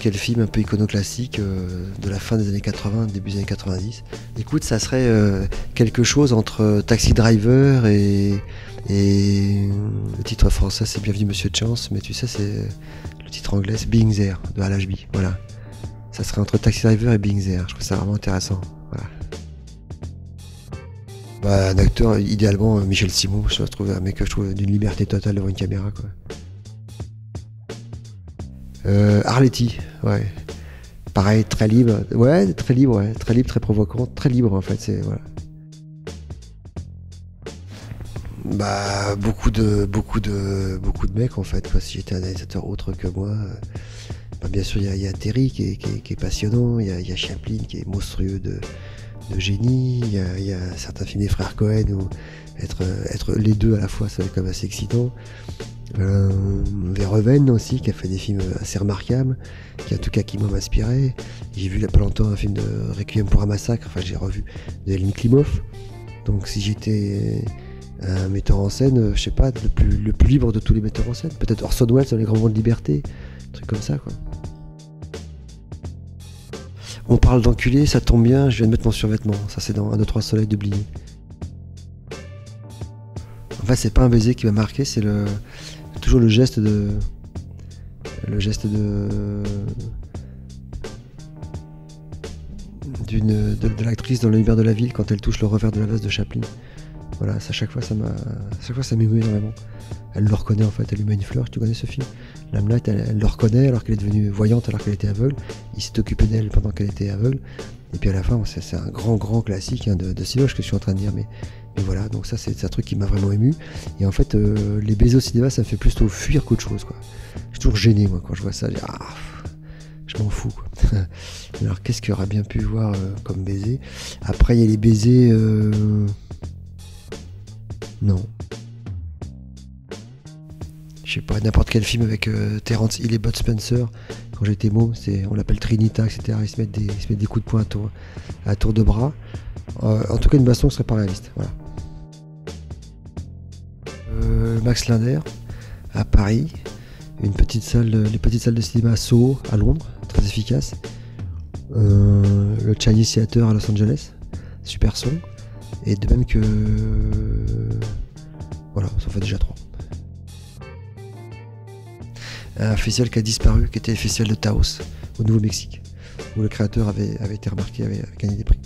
quel film un peu iconoclastique de la fin des années 80, début des années 90. Écoute, ça serait quelque chose entre Taxi Driver et le titre français c'est Bienvenue Monsieur Chance, mais tu sais c'est le titre anglais c'est Being There de Al Ashby. Voilà. Ça serait entre Taxi Driver et Being There. Je trouve ça vraiment intéressant. Voilà. Bah, un acteur, idéalement Michel Simon, je trouve un mec que je trouve d'une liberté totale devant une caméra, quoi. Arletty, ouais. Pareil, très libre. Ouais, très libre, ouais. Très libre, très provocant, très libre en fait. C'est voilà. Bah, beaucoup de mecs en fait. Quoi. Si j'étais un réalisateur autre que moi, bah, bien sûr il y a Terry qui est passionnant. Il y a Chaplin qui est monstrueux de génie. Il y a certains films des frères Cohen où être les deux à la fois, c'est quand même assez excitant. Verhoeven aussi, qui a fait des films assez remarquables, qui en tout cas qui m'ont inspiré. J'ai vu il y a pas longtemps un film de Requiem pour un massacre, enfin j'ai revu de Elmi Klimov. Donc si j'étais un metteur en scène, je sais pas, le plus libre de tous les metteurs en scène, peut-être Orson Welles dans Les Grands Moments de Liberté, un truc comme ça quoi. On parle d'enculé, ça tombe bien, je viens de mettre mon survêtement, ça c'est dans 1, 2, 3 soleils de Blier. En fait c'est pas un baiser qui m'a marqué, c'est toujours le geste de l'actrice dans Le Lumière de la ville quand elle touche le revers de la veste de Chaplin. Voilà, à chaque fois ça m'émeut énormément. Elle le reconnaît en fait, elle lui met une fleur. Tu connais ce film? L'Hamlet, elle le reconnaît alors qu'elle est devenue voyante alors qu'elle était aveugle. Il s'est occupé d'elle pendant qu'elle était aveugle. Et puis à la fin, c'est un grand classique hein, de Cinoche que je suis en train de dire, mais voilà, donc ça c'est un truc qui m'a vraiment ému. Et en fait, les baisers au cinéma, ça me fait plutôt fuir qu'autre chose, quoi. Je suis toujours gêné, moi, quand je vois ça. Je m'en fous, quoi. Alors, qu'est-ce qu'il aurait bien pu voir comme baiser? Après, il y a les baisers... Non. Je sais pas, n'importe quel film avec Terence Hill et Bud Spencer. Quand j'étais môme, on l'appelle Trinita, etc. Ils se mettent des coups de poing à tour de bras. En tout cas, une baston serait pas réaliste. Voilà. Max Linder à Paris, les petites salles de cinéma Soho à Londres, très efficace. Le Chinese Theatre à Los Angeles, super son. Et de même que... Voilà, ça en fait déjà 3. Un festival qui a disparu, qui était le festival de Taos, au Nouveau-Mexique, où le créateur avait été remarqué, avait gagné des prix.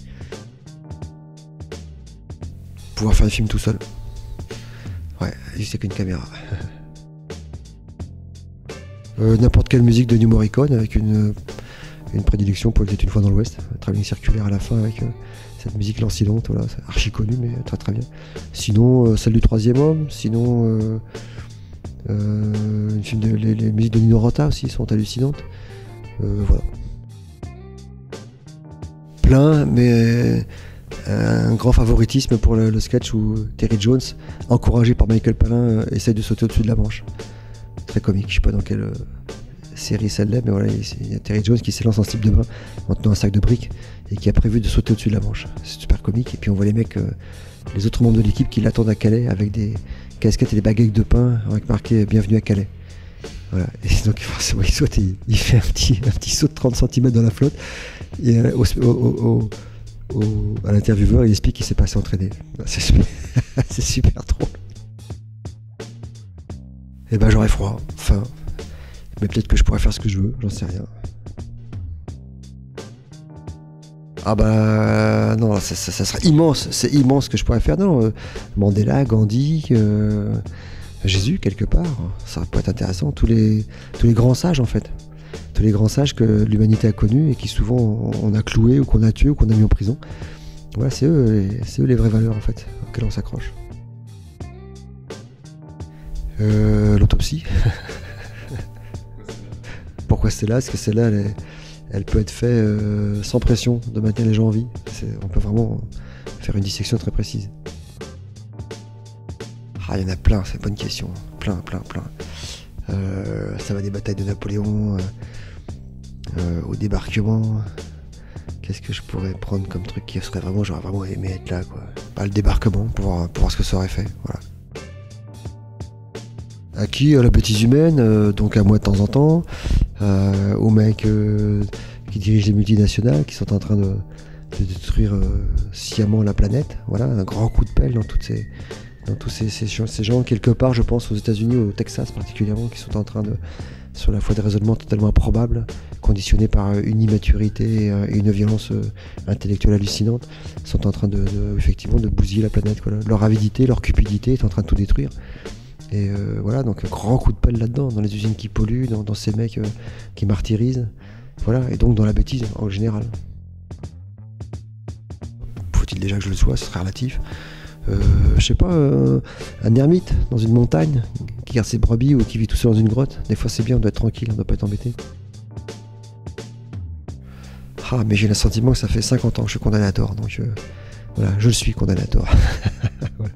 Pouvoir faire des films tout seul. Ouais, juste avec une caméra. N'importe quelle musique de New Morricone, avec une prédilection pour Il était une fois dans l'Ouest, Travelling circulaire à la fin avec cette musique lancinante, voilà, c'est archi connu mais très bien. Sinon, celle du Troisième Homme, sinon les musiques de Nino Rota aussi sont hallucinantes. Voilà. Plein, mais un grand favoritisme pour le sketch où Terry Jones, encouragé par Michael Palin, essaye de sauter au-dessus de la Manche. Très comique, je sais pas dans quelle série ça l'est, mais voilà, il y a Terry Jones qui s'élance en slip de bain en tenant un sac de briques et qui a prévu de sauter au-dessus de la Manche. C'est super comique, et puis on voit les mecs, les autres membres de l'équipe qui l'attendent à Calais avec des casquettes et des baguettes de pain avec marqué Bienvenue à Calais. Voilà. Et donc forcément il saute et il fait un petit saut de 30 cm dans la flotte, et à l'intervieweur il explique qu'il s'est passé entraîner. C'est super drôle. Et ben j'aurais froid, faim, mais peut-être que je pourrais faire ce que je veux, j'en sais rien. Ah bah non, ça serait immense, c'est immense ce que je pourrais faire. Non, Mandela, Gandhi, Jésus quelque part, ça pourrait être intéressant. Tous les grands sages en fait, tous les grands sages que l'humanité a connus et qui souvent on a cloué ou qu'on a tué ou qu'on a mis en prison. Voilà, c'est eux les vraies valeurs en fait auxquelles on s'accroche. L'autopsie. Pourquoi c'est là? Parce que celle-là, elle peut être faite sans pression de maintenir les gens en vie. On peut vraiment faire une dissection très précise. Il y en a plein, c'est une bonne question. Plein. Ça va des batailles de Napoléon au débarquement. Qu'est-ce que je pourrais prendre comme truc qui serait vraiment, j'aurais vraiment aimé être là, quoi. Pas le débarquement pour voir ce que ça aurait fait. Voilà. À qui? À la bêtise humaine, donc à moi de temps en temps. aux mecs qui dirigent les multinationales, qui sont en train de détruire sciemment la planète. Voilà, un grand coup de pelle dans tous ces gens, quelque part, je pense, aux États-Unis, au Texas particulièrement, qui sont en train de, sur la foi des raisonnements totalement improbables, conditionnés par une immaturité et une violence intellectuelle hallucinante, sont en train effectivement de bousiller la planète, quoi. Leur avidité, leur cupidité est en train de tout détruire. Et voilà, donc un grand coup de pelle là-dedans, dans les usines qui polluent, dans ces mecs qui martyrisent, voilà, et donc dans la bêtise en général. Faut-il déjà que je le sois, ce serait relatif. Je sais pas, un ermite dans une montagne qui garde ses brebis ou qui vit tout seul dans une grotte. Des fois c'est bien, on doit être tranquille, on doit pas être embêté. Ah, mais j'ai le sentiment que ça fait 50 ans que je suis condamné à tort, donc voilà, je le suis condamné à tort. Voilà.